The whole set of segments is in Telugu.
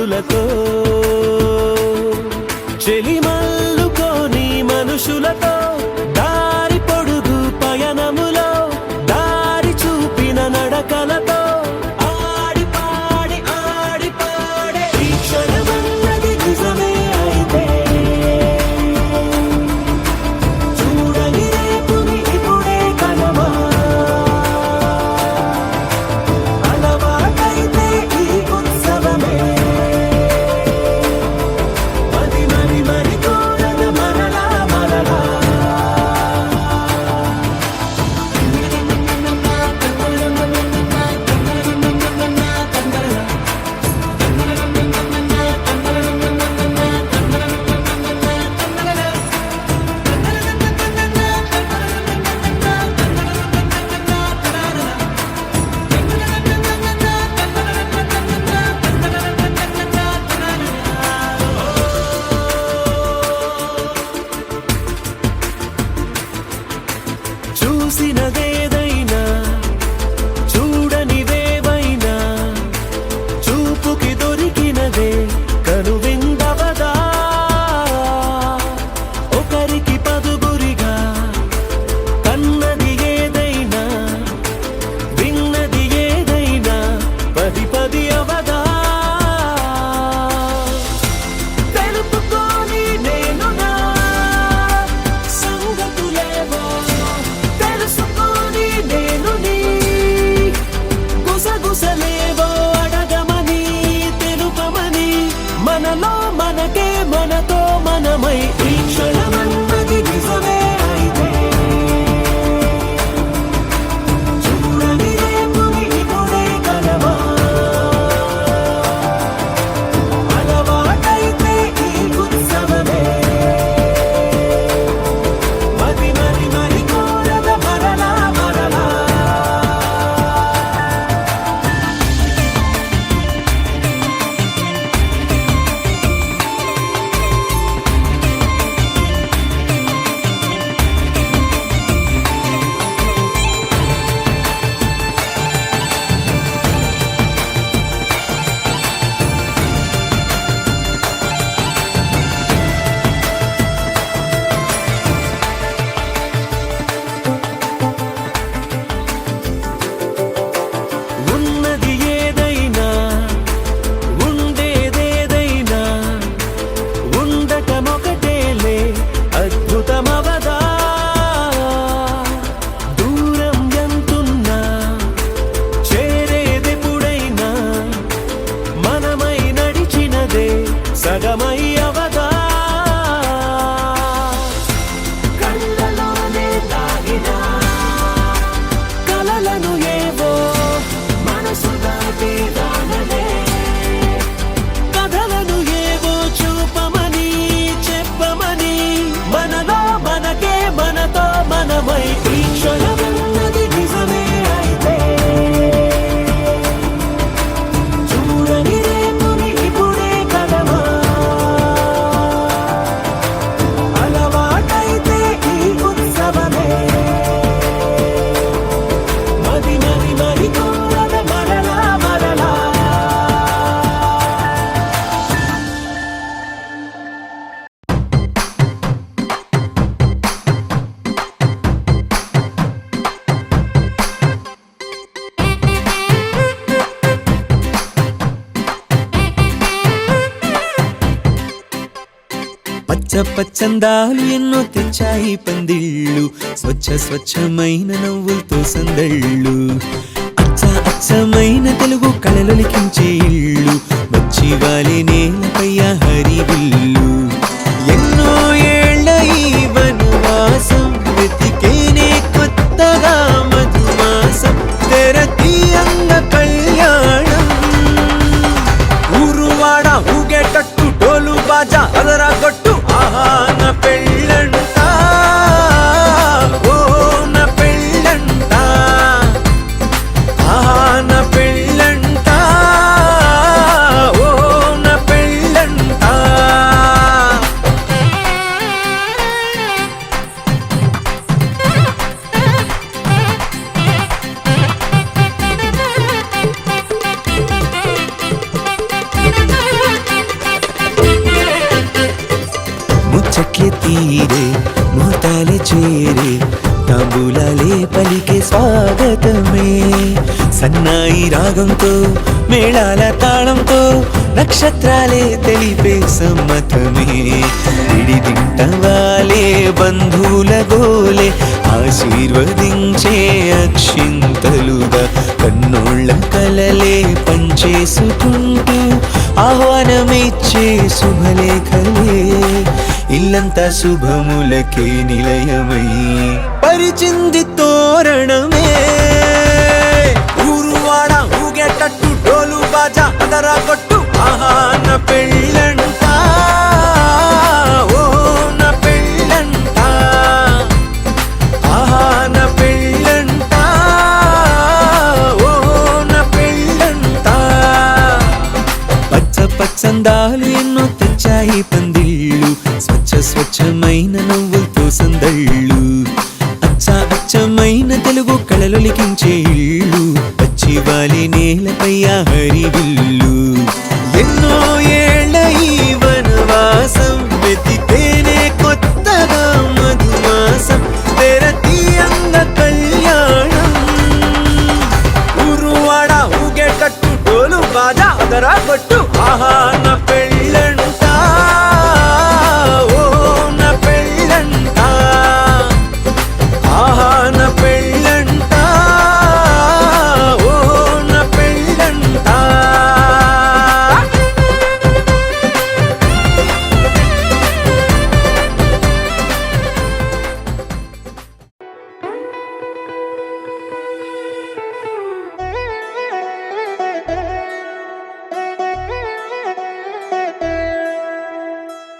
చూపులతో చెలిమల్లుకోని మనుషులతో దారి పొడుగు పయనములో దారి చూపిన నడకలతో ఆడి పాడి ఈ క్షణమన్నది నిజమే అయితే చూడని రేపుని ఇప్పుడే కలమా అలవాటైతే ఈ ఉత్సవమే మరి కోరద మరలా మరలా చూసినదేదైనా చూడనివేవైనా చూపుకి దొరికినదే కనువిందవదా ఒకరికి పదుగురిగా కన్నది ఏదైనా విన్నది ఏదైనా పది పది అవదా తెలుపుకోని నేను నా సంగతులేవో తెలుసుకొని నేను నీ గుసగుసలేవో అడగమని తెలుపమని మనలో మనకే మనతో మనమై ఈ క్షణమన్నది నిజమే అయితే చూడని రేపుని ఇప్పుడే కలవా అలవాటైతే ఈ ఉత్సవమే మరి కోరద మరలా మరలా ఉన్నది ఏదైనా ఉండేదేదైనా ఉండటమొకటేలే అద్భుతమవదా దూరం ఎంతున్నా చేరేదెప్పుడైనా మనమై నడిచినదే సగమై అవదా కళ్ళలోనే దాగినా కలలను ఏవో మనసు దాటి రానలే కథలను ఏవో చూపమని చెప్పమని మనలో మనకే మనతో మనమై ఈ క్షణమన్నది నిజమే అయితే చూడని రేపుని ఇప్పుడే కలమా అలవాటైతే ఈ ఉత్సవమే మరి కోరద మరలా మరలా పచ్చ పచ్చందాలు ఎన్నో తెచ్చాయి పందిళ్ళు స్వచ్ఛమైన నవ్వులతో సందళ్ళు అచ్చమైన తెలుగు కళలొలికించే ఇళ్ళు వచ్చి వాలి నేలపై హరివిల్లు ఎన్నో ఏళ్ల ఈ వనవాసం వెతికేనే కొత్తగా మధుమాసం తెరతీయంగ కళ్యాణం ఊరువాడ ఊగేటట్టు డోలు బాజా అదరా కొట్టు ఆహా నా పెళ్ళంట ఓ నా పెళ్ళంట ఆహా నా పెళ్ళంట ఓ నా పెళ్ళంట తీరే ముహూర్తాలే చేరే తాంబూలాలే పలికే స్వాగతమే సన్నాయి రాగంతో మేళాల తాళంతో నక్షత్రాలే తెలిపే సమ్మతమే విడిదింటవాలే బంధువుల గోలే ఆశీర్వదించే అక్షింతలుగా కన్నోళ్ళ కలలే పంచేసుకుంటూ ఆహ్వానమిచ్చే శుభలేఖలే ఇల్లంతా శుభములకే నిలయమై పరిచింది తోరణమే ఊరువాడ ఊగేటట్టు డోలు బాజా అదరా కొట్టు ఆహా నా పెళ్ళంట ఓ నా పెళ్ళంట ఆహా నా పెళ్ళంట ఓ నా పెళ్ళంట పచ్చ పచ్చందాలు ఎన్నో తెచ్చాయి పందిళ్ళు స్వచ్ఛమైన నవ్వులతో సందళ్ళు అచ్చమైన తెలుగు కళలు లిఖించే ఇళ్ళు పచ్చివాలి నేలపై హరివిల్లు ఎన్నో ఏళ్ళ ఈ వనవాసం వెతికేనే కొత్తగా మధుమాసం తెరతీయంగ కళ్యాణం ఊరువాడ ఊగేటట్టు డోలు బాజా అదరా కొట్టు ఆహా నా పెళ్ళంట ఓ నా పెళ్ళంట ఆహా నా పెళ్ళంట ఓ నా పెళ్ళంట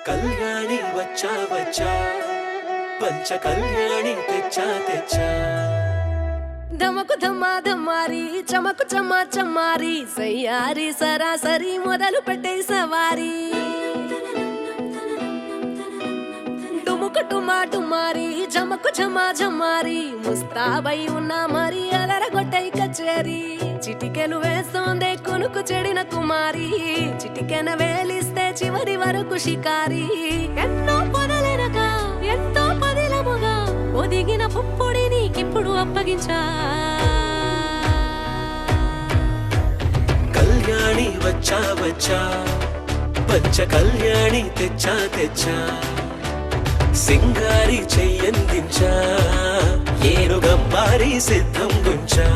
కళ్యాణి వచ్చా వచ్చా పంచ కళ్యాణి తెచ్చా తెచ్చా ధమకు ధమ్మా ధమ్మారి చమకు చమ్మా చమ్మారి సయ్యారి సరాసరి మొదలు పెట్టే సవారి డుముకు టుమా టుమారి జమకు ఝమా ఝమ్మారి ముస్తాబై ఉన్నా మరి అలరగొట్టై కచేరి చిటికెలు వేస్తోందే కొనుకు చెడిన కుమారి చిటికెన వేలిస్తే చివరి వరకు షికారి ఎన్నో పొదలెనగా ఎంతో పదిలముగా ఒదిగిన పుప్పొడి నీకిప్పుడు అప్పగించా కళ్యాణి వచ్చా వచ్చా పంచ కళ్యాణి తెచ్చా తెచ్చా సింగారి చెయ్యందించా ఏనుగంబారి సిద్ధం గుంచా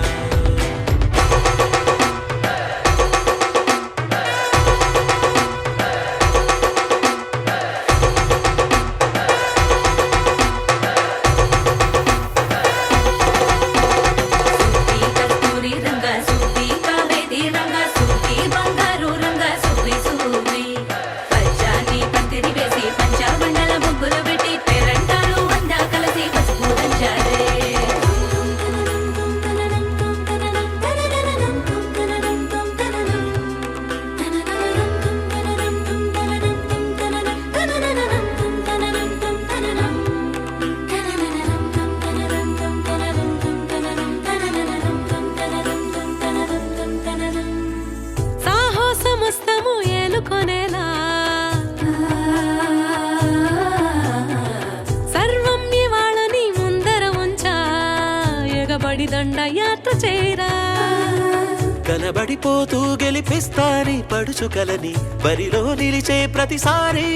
దండయాత్ర చేరా కనబడిపోతూ గెలిపిస్తాని పడుచుకలని బరిలో నిలిచే ప్రతిసారి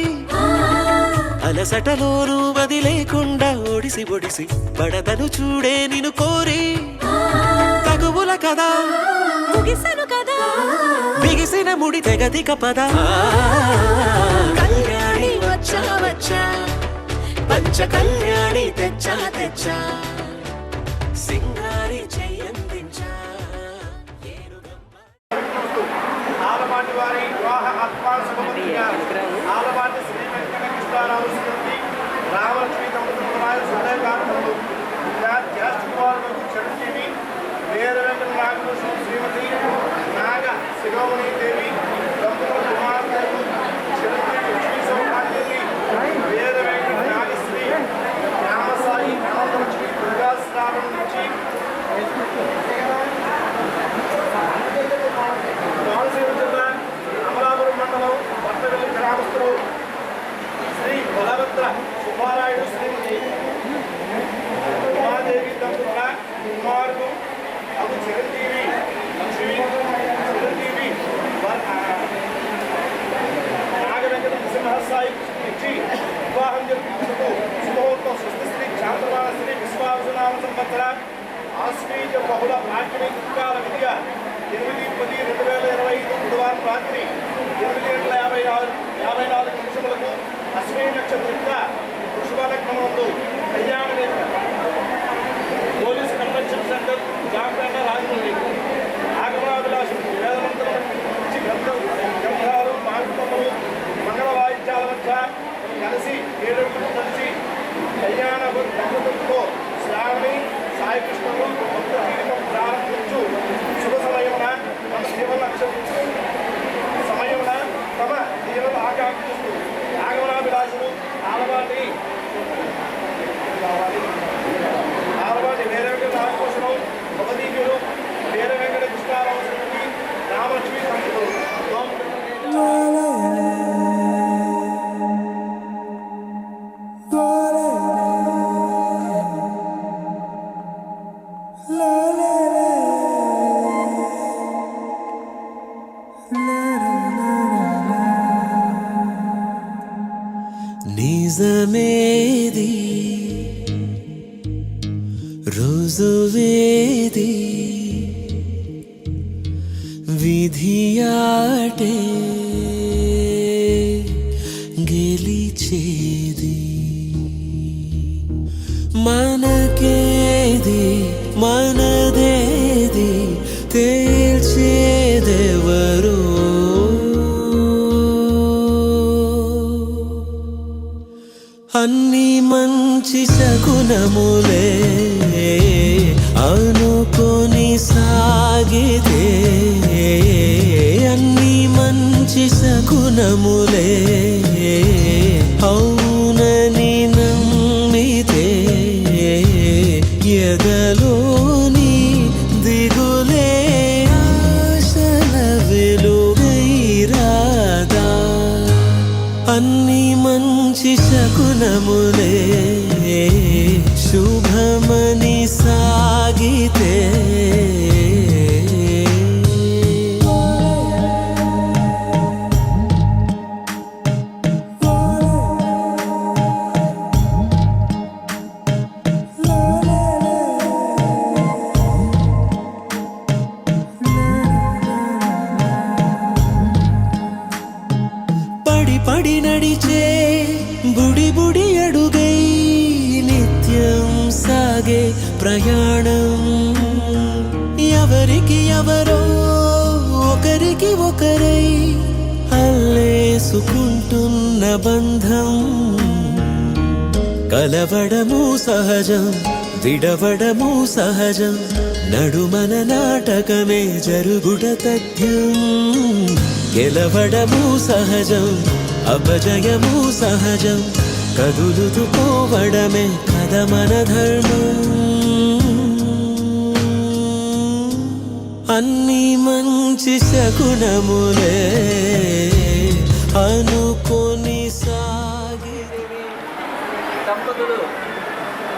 అలసటలోనూ వదిలేకుండా ఒడిసి ఒడిసి పడదను చూడే నిన్ను కోరి తగువుల కదా ముగిసను కదా బిగిసిన ముడి తెగదిక పద కళ్యాణి వచ్చా వచ్చా పంచ కళ్యాణి తెచ్చా తెచ్చా సింగారి చెయ్యందించా ఆలపాటి వారి వివాహ ఆత్మాన శుభమతిగా ఆలపాటి శ్రీ వెంకటకృష్ణారావు శ్రీమతి రామలక్ష్మి దంపతుల సుందరకాంతలు జ్యేష్ఠ కుమారులకు చెడుతీవి వీర వెంకట నాగభూషణం శ్రీమతి నాగ శిరోమణి దేవి దంపతుల కుమార్తెలు చెడుతీ లక్ష్మీ సౌభాగ్యదేవి వీర వెంకట నాగశ్రీ రామసాయి అనంతలక్ష్మి దుర్గాశ్రావణం నుంచి కోనసీమ జిల్లా అమలాపురం మండలం భర్తవెల్లి గ్రామస్తులు శ్రీ బలభద్ర సుబ్బారావు నామ సంవత్సర ఆశ్వీజ బహుళ ప్రాచీన కాల విధిగా 8/10/2025 బుధవారం రాత్రి 8:54 నిమిషములకు అశ్విని నక్షత్ర వృషభ లగ్నమందు కళ్యాణ police convention centre Jampeta Rajahmundry ఆగమనాభిలాషం వేదమంత్రం గ్రంథాలు మాంసములు మంగళ వాయిద్యాల మధ్య కలిసి 7 కలిసి కళ్యాణ దంపతులతో శ్రావణి సాయికృష్ణులు భక్త జీవితం ప్రారంభించు శుభ సమయమున తమ సమయమున తమ జీవన ఆకాంక్షిస్తూ ఆగమనాభిలాషులు ఆలవాటి వేరే వెంకట రాజకోషం భవదీయులు వేరే వెంకట కృష్ణారావు రామలక్ష్మి సంతులు నిజమేది రుజువేది విధియాటే గెలిచేది మనకేది మనదేది తేల్చేదెవరో అన్ని మంచి శకునములే అనుకొని సాగితే అన్ని మంచి శకునములే అవునని నమ్మితే ఎదలోని దిగులే ఆశల వెలుగైరాదా అన్ని మంచి శకునములే శుభమని సాగితే పడి నడిచే బుడి బుడి అడుగై నిత్యం సాగే ప్రయాణం ఎవరికి ఎవరో ఒకరికి ఒకరై అల్లేసుకుంటున్న బంధం కలవడము సహజం విడవడము సహజం నడుమన నాటకమే జరుగుట తథ్యం గెలవడము సహజం అపజయము సహజం కదులుతూ పోవడమే కథ మన ధర్మం అన్ని మంచి శకునములే అనుకొని సాగి దంపతులు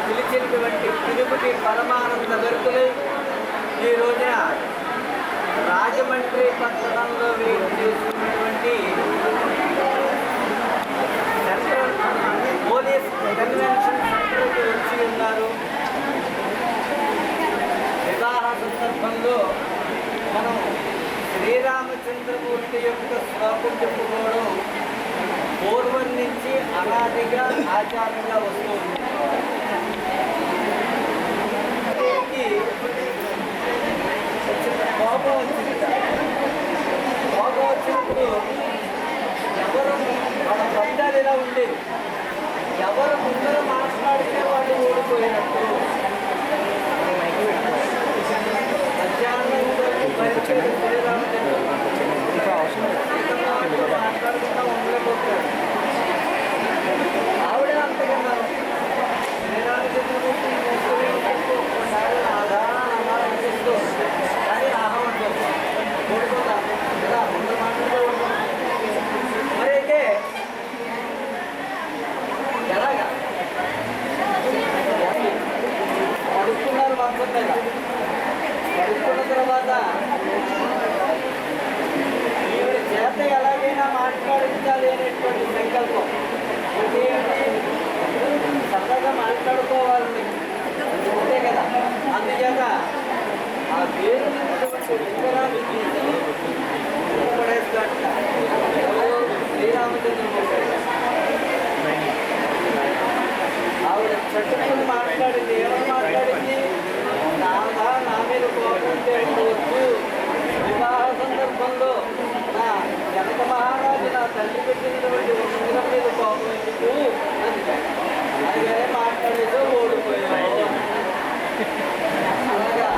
పిలిచినటువంటి తిరుపతి పరమానంద దొరుకులు ఈ రోజున రాజమండ్రి పట్టణంలో చేసినటువంటి సెంట్రల్ పోలీస్ కన్వెన్షన్ సెంటర్కి వచ్చి ఉన్నారు. వివాహ సందర్భంలో మనం శ్రీరామచంద్రమూర్తి యొక్క శ్లోకం చెప్పుకోవడం పూర్వం నుంచి అనాదిగా ఆచారంగా వస్తుంది. కోపం వచ్చినప్పుడు ఎవరు మన బంధాలు ఇలా ఉండేది, ఎవరు ముందర మాట్లాడితే వాళ్ళు ఓడిపోయినట్టు మధ్యాహ్నం మాట్లాడుకుంటా ఉండలేకపోతారు. ఆవిడే అంతకన్నా శ్రీరామచంద్రమూర్తి అనిపిస్తూ కానీ ఆహ్వానం ఓడిపోతా ఇలా ముందు మాట్లాడుతూ మరి అయితే ఎలాగా పడుకున్నారు మంచం మీద. పడుకున్న తర్వాత ఈవిడ చేత ఎలాగైనా మాట్లాడించాలి అనేటువంటి సంకల్పం సరదాగా మాట్లాడుకోవాలని అంతే కదా. ఉంటే ఉండవచ్చు. వివాహ సందర్భంలో నా జనక మహారాజు నా తల్లి పెట్టినటువంటి ఉంగరం మీద కోపం ఎందుకు అలాగే మాట్లాడేదో ఓడిపోయావు. అలాగా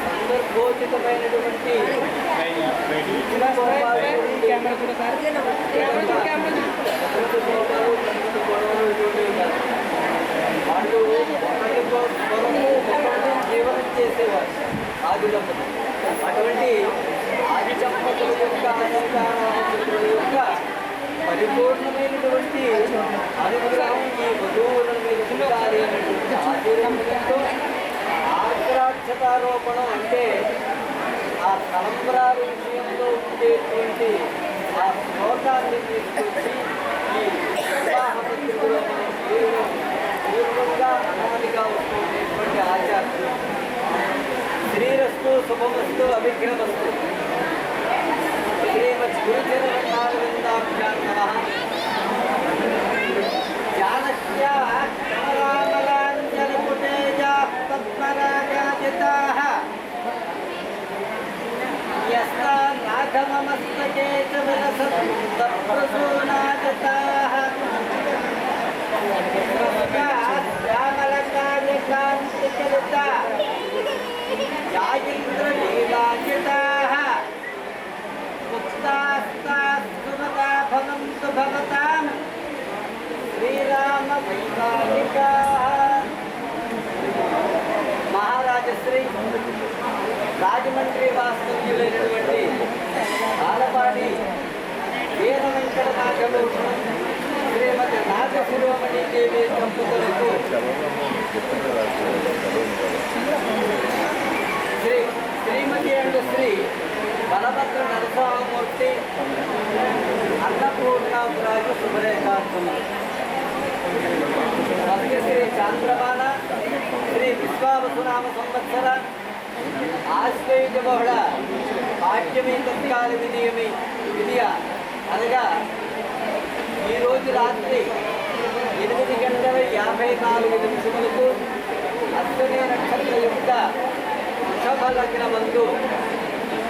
సందర్భోచితమైనటువంటి వాళ్ళు జీవనం చేసేవారు ఆది దంపతులు. అటువంటి ఆది దంపతుల యొక్క అలంకారాల యొక్క పరిపూర్ణమైనటువంటి అనుగ్రహం ఈ వధువుల మీద ఉండాలి అనేటువంటి ఆశీర్వాదంతో ఆగ్రాక్షతారోపణం అంటే ఆ తలంబరాల విషయంలో ఉండేటువంటి ఆ శ్లోకాన్ని తీసుకొచ్చి ఈ వివాహ పత్రికలో మనం పూర్వంగా అనాదిగా వస్తున్నటువంటి ఆచార్యులు శ్రీరస్తు శుభమస్తు అభిఘ్నమస్తు శ్రీమద్గురుచరణారవిందాభ్యాం నమః. జానస్యా కమలామలాంజలిపుటేజాః పద్మరాగాజితాః యస్తాన్ రాఘవమస్తకే చ విలసత్ తత్ప్రసూనాగతాః శ్యామలకార్యకాంతిచలితా యాయింద్రలీలాజితాః ముక్తాస్తాస్తుమతా భవంతు భవతాం శ్రీరామ వైభావికాః. మహారాజశ్రీ రాజమండ్రి వాస్తవ్యులైనటువంటి ఆలపాటి వీర వెంకట నాగభూషణం శ్రీమతి నాగశిరోమణి దేవి దంపతులకు శ్రీమతి అండ్ శ్రీ బలభద్ర నరసింహమూర్తి అన్నపూర్ణాపురాజు శుభరేఖార్థము శ్రీ చాంద్రమాన శ్రీ విశ్వావసునామ సంవత్సర ఆశ్వయుజ బహుళ పాఠ్యమి తత్కాల విధియ అనగా ఈరోజు రాత్రి 8:54 అశ్విని నక్షత్ర యొక్క వృషభ లగ్నమందు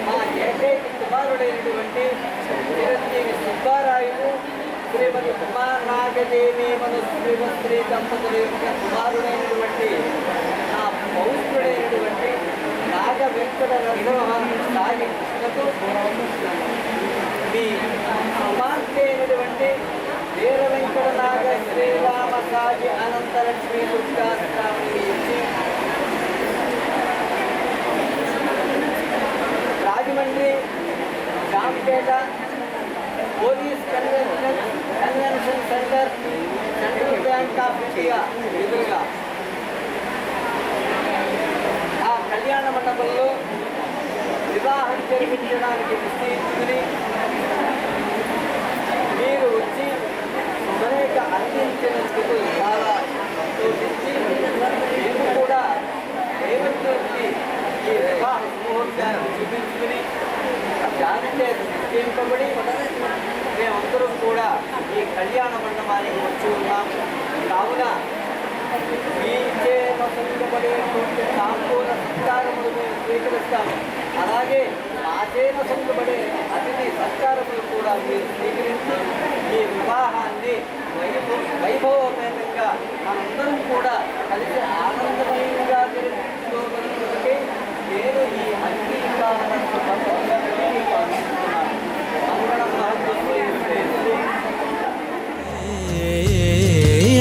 మా ఏకైక కుమారుడైనటువంటి చిరంజీవి సుబ్బారాయుడు శ్రీమతి కుమార్ నాగదేవి శ్రీ దంపతుల యొక్క కుమారుడైనటువంటి నా పౌత్రుడైనటువంటి నాగ వెంకట నరసింహ సాగి కృష్ణకు మీ కుమార్తె అయినటువంటి వీర వెంకట నాగ శ్రీరామ సాగి అనంతలక్ష్మి దుర్గాస్వామిని ఇచ్చి Rajahmundry Jampeta police convention centre central bank of India ఎదురుగా ఆ కళ్యాణ మండపంలో వివాహం జరిపించడానికి నిశ్చయించుకుని మీరు వచ్చి శుభరేఖ అందించినందుకు చాలా సంతోషించి మేము కూడా దేవతకి ఈ వివాహ ముహూర్తాన్ని చూపించుకుని దాని చేత నిశ్చయింపబడి మేమందరం కూడా ఈ కళ్యాణ మండపానికి వచ్చి ఉన్నాం. కావున మీ చేపబడేటువంటి తాంబూల సత్కారములు మేము స్వీకరిస్తాము. అలాగే మా చేపబడే అతిథి సత్కారములు కూడా మీరు స్వీకరించి ఈ వివాహాన్ని వైభవపేతంగా మనందరం కూడా కలిసి ఆనందమయంగా జరుపుకోగలిగినట్టే నేను ఈ అంగీకారణ మంగళం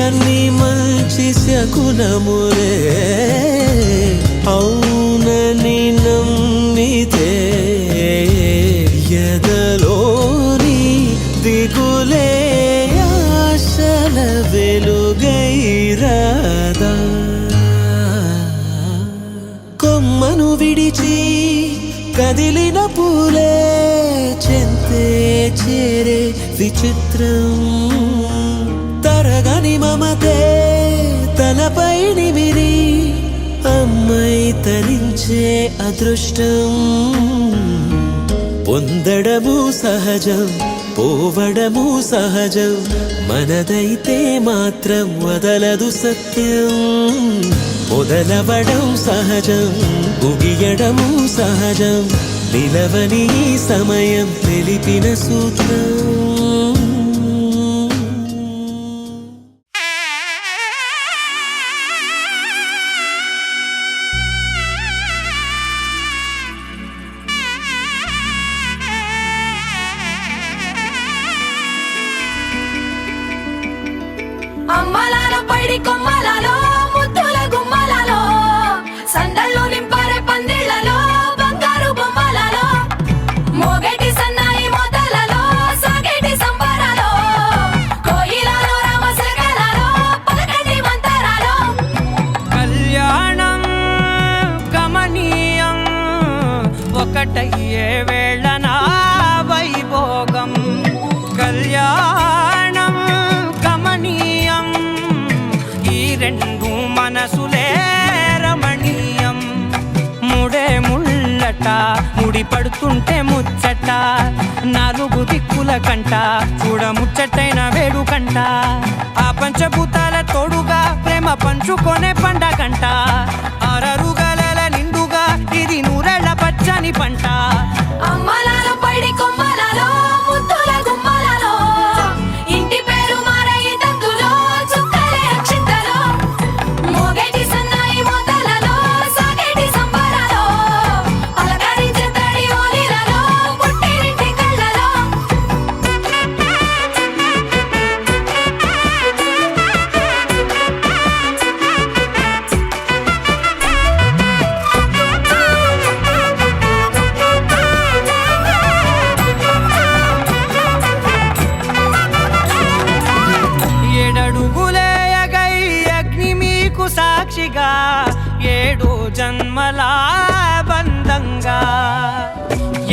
అన్ని మంచి శకునములే అవునని నమ్మితే ఎదలోని దిగులే ఆశల వెలుగైరాదా కొమ్మను విడిచి కదిలిన పూలే చెంతే చేరే విచిత్రం తరగని మమతే తలపై నిమిరి అమ్మై తరించే అదృష్టం పొందడము సహజం పోవడము సహజం మనదైతే మాత్రం వదలదు సత్యం మొదలవడం సహజం, ముగియడము సహజం, నిలవని ఈ సమయం తెలిపిన సూత్రం. అమ్మలాలో పైడి కొమ్మలలో ముద్దుల గుమ్మలలో సందళ్ళు నింపారే పందిళ్లలో బంగారు బొమ్మలలో మోగేటి సన్నాయి మోతలలో సాగేటి సంబరాలో కోయిలలో రామశకలలో పలకటి మంతరాలో కళ్యాణం గమనీయం ఒకటయ్యే వేళనా వైభోగం. కళ్యాణం గమనీయం ఈ రెండు మనసులే రమణీయం. ముడే ముళ్ళట ముడి పడుతుంటే ముచ్చట, నాలుగు దిక్కుల కంట చూడ ముచ్చటైన వేడుకంట. ఆ పంచభూతాల తోడుగా ప్రేమ పంచుకొనే పండగంట. అరరుగల నిండుగా ఇది నూరెళ్ళ పచ్చని పంట. అమ్మలాలో పైడి కొమ్మలలో ముద్దుల గుమ్మలలో ఇంటి పేరు మారయి తంతులో చుక్కలే అక్షింతలో మోగేటి సన్నాయి మోతలలో సాగేటి సంబరాలో పలకరించే తడి ఓలిలలో పుట్టినింటి కళ్ళలో ఏడడుగులేయగై అగ్ని మీకు సాక్షిగా, ఏడు జన్మల బంధంగా.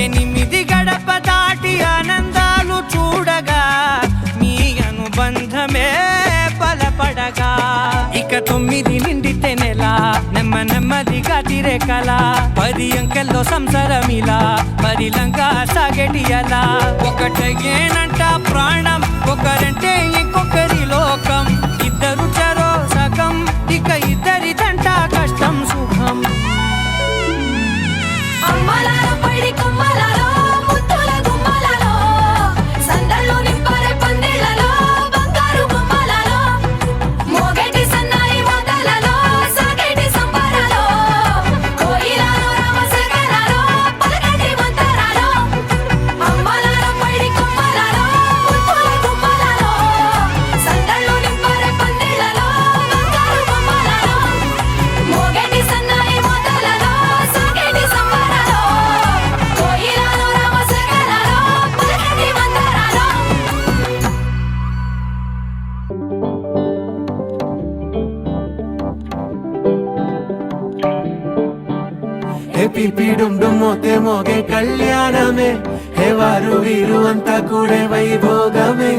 8 గడప దాటి ఆనందాలు చూడగా మీ అనుబంధమే బలపడగా. ఇక 9 నిండితే నెల నెమ్మదిగా తిరే కల. 10 అంకెల్లో సంసారమిలా పరిలంగా సాగేటి అలా. ఒకటేనంట ప్రాణం, ఒకరంటే ఇంకొకరి లోకం. ఇద్దరు చరో సగం, ఇక ఇద్దరిదంట కష్టం సుఖం. అమ్మలాలో పైడి కొమ్మలలో ముద్దుల గుమ్మలలో సందళ్ళు నింపారే పందిళ్లలో బంగారు బొమ్మలలో మోగేటి సన్నాయి మోతలలో సాగేటి సంబరాలో కోయిలలో రామశకలలో పలకటి మంతరాలో అమ్మలాలో పైడి కొమ్మలలో ముద్దుల గుమ్మలలో సందళ్ళు నింపారే పందిళ్లలో బంగారు బొమ్మలలో మోగేటి సన్నాయి మోతలలో సాగేటి సంబరాలో కోయిలలో రామశకలలో పలకటి మంతరాలో హే పిపి డుమ్ డుమ్ మోతే మోగే కళ్యాణమే, హే వారు వీరు అంతా కూడే వైభోగమే.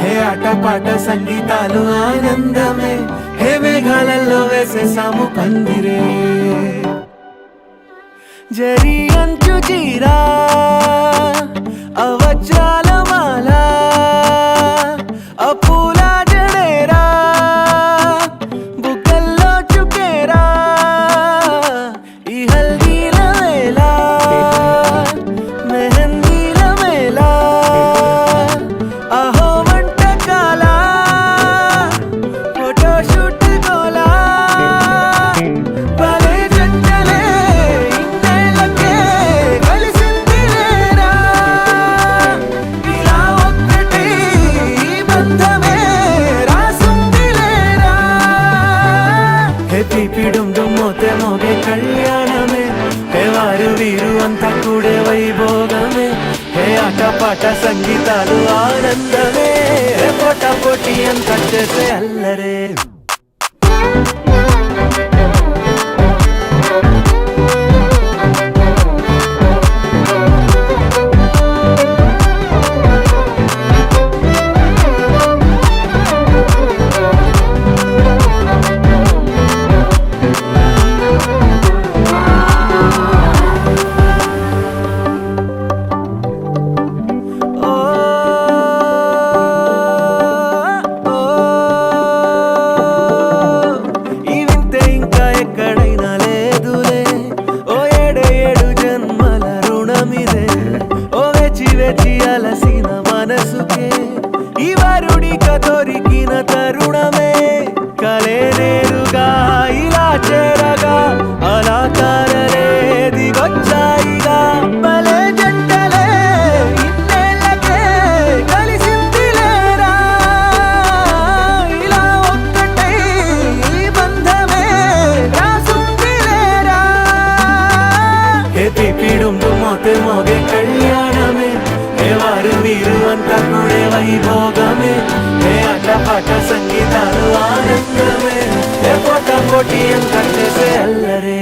హే ఆటపాట సంగీతాలు ఆనందమే, హే మేఘాలలో వేసేసాము పందిరే. జరి అంచు జీరా అవజ్రాల మాల, అపూల జడేరా బుగ్గల్లో చుకేరా. ఈ హల్దీల వేళ మెహందీల మేళ, అహో వంటకాల ఫోటోషూట్ గోలా. భలే జంటలే ఇన్నేళ్ళకే కలిసింది లేరా. ఇలా ఒక్కటి ఈ బంధమే రాసుంది లేరా. హే పిపి డుమ్ డుమ్ మోతే మోగే కళ్యాణమే, హే వారు వీరు అంతా కూడే వైభోగమే. హే ఆటపాట సంగీతాలు ఆనందమే, హే పోటా పోటీ అంతా చేసే అల్లరే. ఓ ఓ ఇంకా ఎక్కడైనా లేదులే ఓ ఏడు జన్మల రుణమిదే ఓ వేచి వేచి అలసిన మనసుకే ఈ వరుడిక దొరికిన తరుణమే కలే నేరుగా ఇలా చేరగా అలా తారలే దిగొచ్చాయిగా భలే జంటలే ఇన్నేళ్ళకే కలిసిందిలేరా ఇలా ఒక్కటై ఈ బంధమే రాసుందిలేరా పిపిడుం మోతే మోగే కళ్యాణమే వారు వీరు అంతా కూడా వైభోగమే అట్ట పాట సంగీతాలు ఆనందమే పోట పోటీ అంత చేసే అల్లరే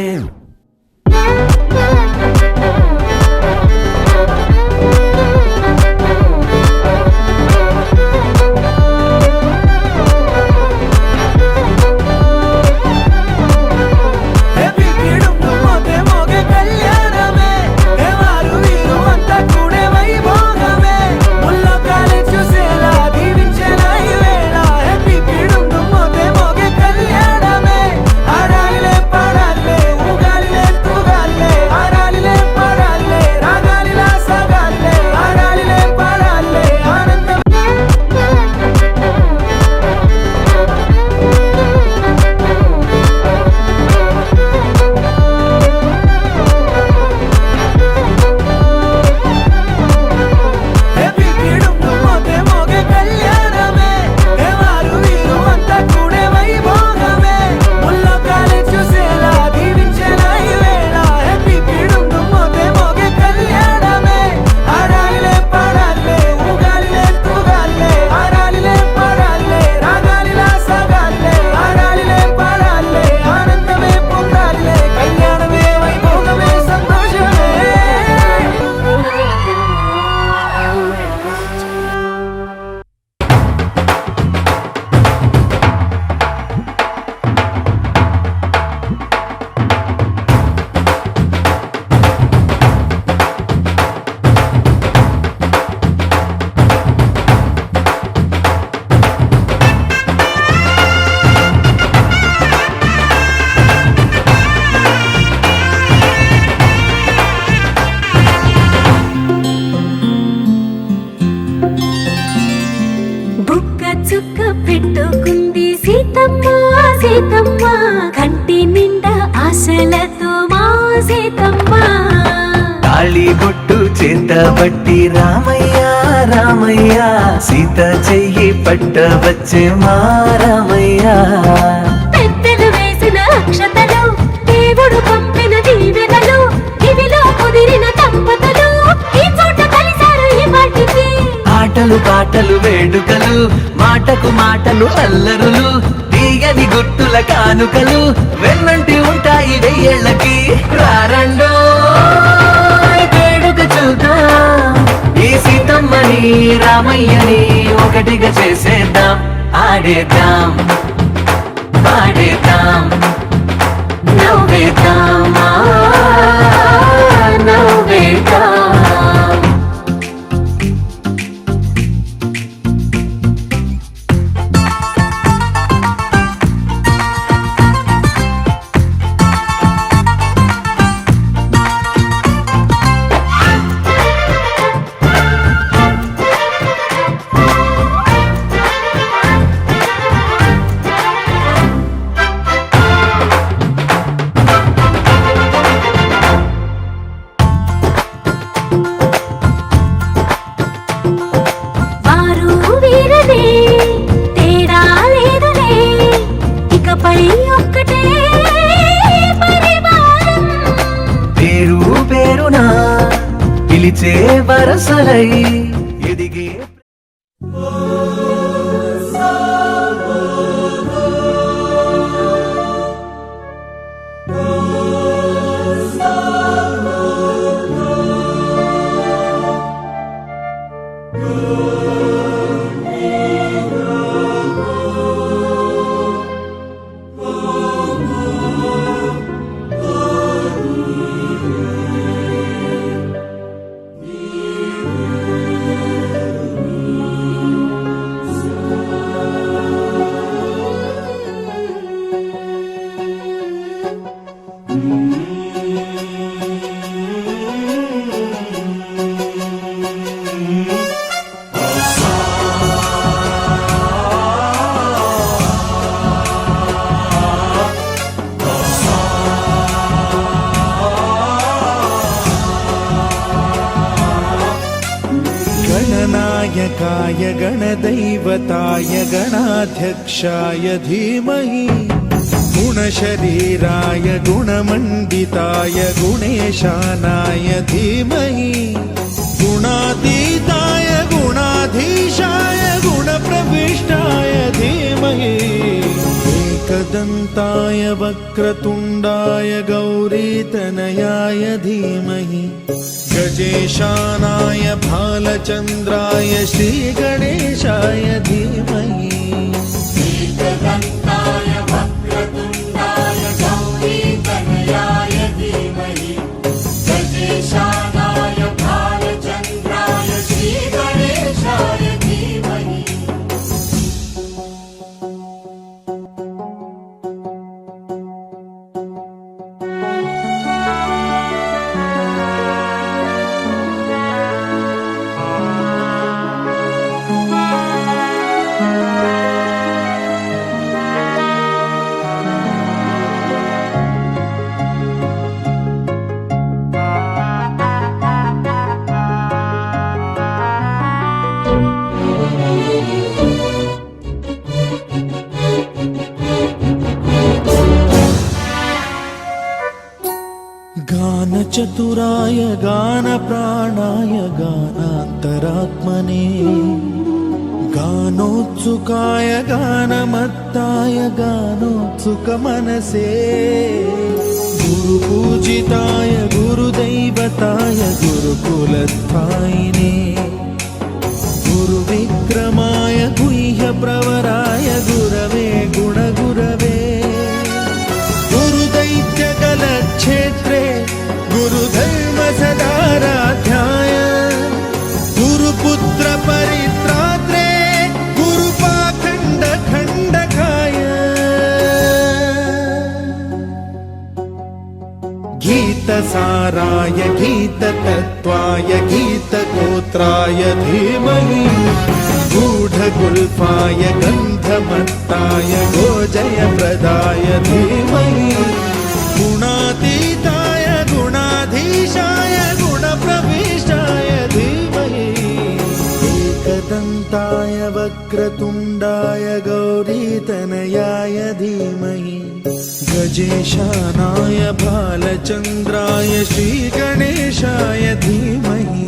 పెట్టుకుంది సీతమ్మ సీతమ్మ కంటి నిండా ఆశలతో మా సీతమ్మ తాళి బొట్టు చేతబట్టి రామయ్య రామయ్య సీత చెయ్యి పట్టవచ్చే మా రామయ్య పెద్దలు వేసిన అక్షతలు దేవుడు పంపిన దీవెనలు ఇవిలో కుదిరిన దంపతులు ఈ చోట కలిసారు ఈ వాటికి ఆటలు పాటలు వేడుకలు మాటకు మాటలు అల్లరులు తీయని గుర్తుల కానుకలు వెన్నంటి ఉంటాయి వెయ్యేళ్ళకి రారండో వేడుక చూద్దాం ఈ సీతమ్మని రామయ్యని ఒకటిగా చేసేద్దాం ఆడేద్దాం పాడేద్దాం నవ్వేద్దాం నవ్వేద్దాం పిలిచే వరసలై ఎదిగే गणनायकाय गणदैवताय गणाध्यक्षाय धीमहि गुणशरीराय गुणमण्डिताय गुणेशानाय धीमहि गुणातीताय गुणाधीशाय गुणप्रविष्टाय धीमहि एकदन्ताय वक्रतुण्डाय गौरीतनयाय धीमहि गजेशानाय भालचन्द्राय श्रीगणेशाय धीमहि एकदन्ताय वक्रतुण्डाय गौरीतनयाय धीमहि गजेशानाय भालचन्द्राय श्रीगणेशाय धीमहि गानचतुराय गानप्राणाय गानान्तरात्मने गानोत्सुकाय गानमत्ताय गानोत्सुकमनसे गुरुपूजिताय गुरुदैवताय गुरुकुलस्थायिने गुरुविक्रमाय गुह्यप्रवराय गुरवे गुणगुरवे गुरुदैत्यकलक्षेत्रे गुरुधर्म सदाराध्याय गुरुपुत्र परित्रात्रे गुरुपाखण्ड खण्डकाय गीतसाराय गीततत्त्वाय गीतगोत्राय धीमहि गूढगुल्फाय गन्धमत्ताय गोजयप्रदाय धीमहि गुणातीताय गुणाधीशाय गुणप्रविष्टाय धीमहि एकदन्ताय वक्रतुण्डाय गौरीतनयाय धीमहि गजेशानाय भालचन्द्राय श्रीगणेशाय धीमहि